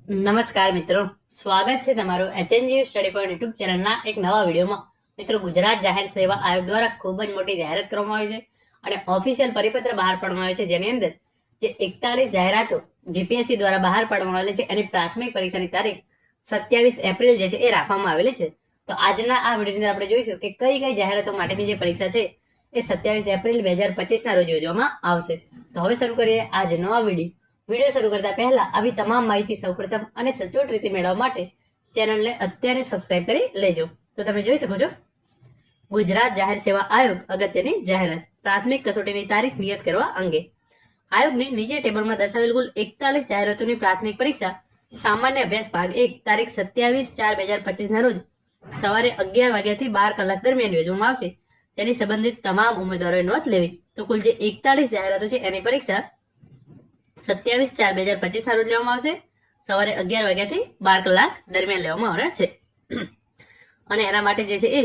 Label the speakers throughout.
Speaker 1: નમસ્કાર મિત્રો, સ્વાગત છે તમારું HNGU સ્ટડી પોઈન્ટ યુટ્યુબ ચેનલના એક નવા વિડીયોમાં. મિત્રો, ગુજરાત જાહેર સેવા આયોગ દ્વારા ખૂબ જ મોટી જાહેરાત કરવામાં આવી છે અને ઓફિશિયલ પરિપત્ર બહાર પાડવામાં આવે છે, જેની અંદર જે 41 જાહેરાતો જીપીએસસી દ્વારા બહાર પાડવામાં આવેલી છે એની પ્રાથમિક પરીક્ષાની તારીખ 27 એપ્રિલ જે છે એ રાખવામાં આવેલી છે. તો આજના આ વિડીયોની અંદર આપણે જોઈશું કે કઈ કઈ જાહેરાતો માટેની જે પરીક્ષા છે એ 27 એપ્રિલ 2025 રોજ યોજવામાં આવશે. તો હવે શરૂ કરીએ આજનો આ વિડીયો શરૂ કરતા પહેલા આવી તમામ માહિતી સૌપ્રથમ અને સચોટ રીતે મેળવવા માટે ચેનલને અત્યારે સબસ્ક્રાઇબ કરી લેજો. તો તમે જોઈ શકો છો, ગુજરાત જાહેર સેવા આયોગ અગત્યની જાહેરાત, પ્રાથમિક કસોટીની તારીખ નિયત કરવા અંગે. આયોગની નીચે ટેબલમાં દર્શાવેલ કુલ 41 જાહેરાતોની પ્રાથમિક પરીક્ષા સામાન્ય અભ્યાસ ભાગ 1 તારીખ 27/4/2025 રોજ સવારે 11 વાગ્યાથી 12 કલાક દરમિયાન યોજવામાં આવશે, જેની સંબંધિત તમામ ઉમેદવારોએ નોંધ લેવી. તો કુલ જે 41 જાહેરાતો છે એની પરીક્ષા 27/4/2025 રોજ લેવામાં આવશે, સવારે 11 વાગ્યાથી 12 કલાક દરમિયાન લેવામાં આવનાર છે. અને એના માટે જે છે એ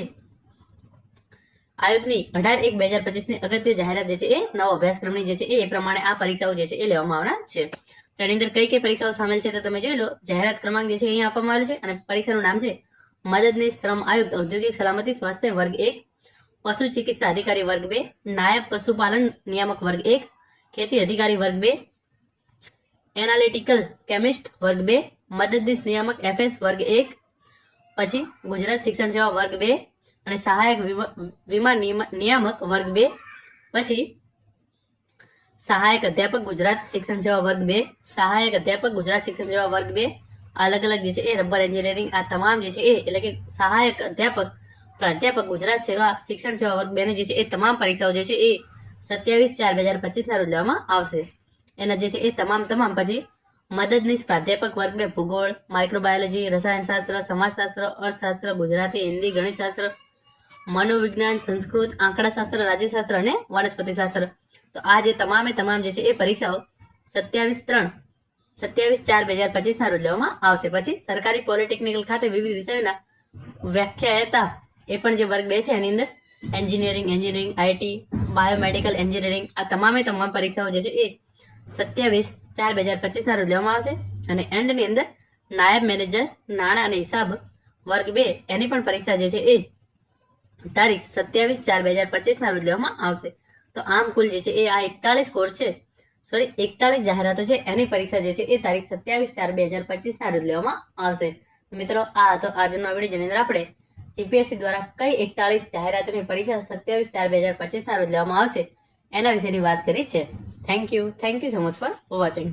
Speaker 1: આયોગની 18/1/2025 અગત્ય જાહેરાત જે છે એ નવો અભ્યાસક્રમની જે છે એ પ્રમાણે આ પરીક્ષાઓ જે છે એ લેવામાં આવનાર છે. તેની અંદર કઈ કઈ પરીક્ષાઓ સામેલ છે તો તમે જોઈ લો. જાહેરાત ક્રમાંક જે છે અહીંયા આપવામાં આવેલો છે અને પરીક્ષાનું નામ છે મદદનીશ શ્રમ આયુક્ત ઔદ્યોગિક સલામતી સ્વાસ્થ્ય વર્ગ 1, પશુ ચિકિત્સા અધિકારી વર્ગ 2, નાયબ પશુપાલન નિયામક વર્ગ 1, ખેતી અધિકારી વર્ગ 2, એનાલિટિકલ કેમિસ્ટ વર્ગ 2, મદદનીશ નિયામક FS વર્ગ 1, પછી ગુજરાત શિક્ષણ સેવા વર્ગ 2 અને સહાયક વીમા નિયામક વર્ગ 2, પછી સહાયક અધ્યાપક ગુજરાત શિક્ષણ સેવા વર્ગ 2, સહાયક અધ્યાપક ગુજરાત શિક્ષણ સેવા વર્ગ 2, અલગ અલગ જે છે એ રબર એન્જિનિયરિંગ, આ તમામ જે છે એ એટલે કે સહાયક અધ્યાપક પ્રાધ્યાપક ગુજરાત સેવા શિક્ષણ સેવા વર્ગ 2 ની જે છે એ તમામ પરીક્ષાઓ જે છે એ 27/4/2025 રોજ લેવામાં આવશે. એના જે છે એ તમામ પછી મદદનીશ પ્રાધ્યાપક વર્ગ 2 ભૂગોળ, માઇક્રોબાયોલોજી, રસાયણશાસ્ત્ર, સમાજશાસ્ત્ર, અર્થશાસ્ત્ર, ગુજરાતી, હિન્દી, ગણિતશાસ્ત્ર, મનોવિજ્ઞાન, સંસ્કૃત, આંકડાશાસ્ત્ર, રાજ્યશાસ્ત્ર અને વનસ્પતિશાસ્ત્ર. તો આ જે તમામ જે છે એ પરીક્ષાઓ 27/4/2025 રોજ લેવામાં આવશે. પછી સરકારી પોલિટેકનિકલ ખાતે વિવિધ વિષયોના વ્યાખ્યાતા એ પણ જે વર્ગ 2 છે એની અંદર એન્જિનિયરિંગ, IT, બાયોમેડિકલ એન્જિનિયરિંગ, આ તમામ પરીક્ષાઓ જે છે એ 27/4/2025 રોજ લેવામાં આવશે. અને એન્ડની અંદર નાયબ મેનેજર નાણાં અને હિસાબ વર્ગ 2 એની પણ પરીક્ષા જે છે એ તારીખ 27/4/2025 રોજ લેવામાં આવશે. તો આમ કુલ જે છે એ આ 41 જાહેરાતો છે એની પરીક્ષા જે છે એ તારીખ 27/4/2025 રોજ લેવામાં આવશે. મિત્રો, આ હતો આજનો વિડીયો, જેની અંદર આપણે જીપીએસસી દ્વારા કઈ 41 જાહેરાતોની પરીક્ષા 27/4/2025 રોજ લેવામાં આવશે એના વિશેની વાત કરી છે. Thank you so much for watching.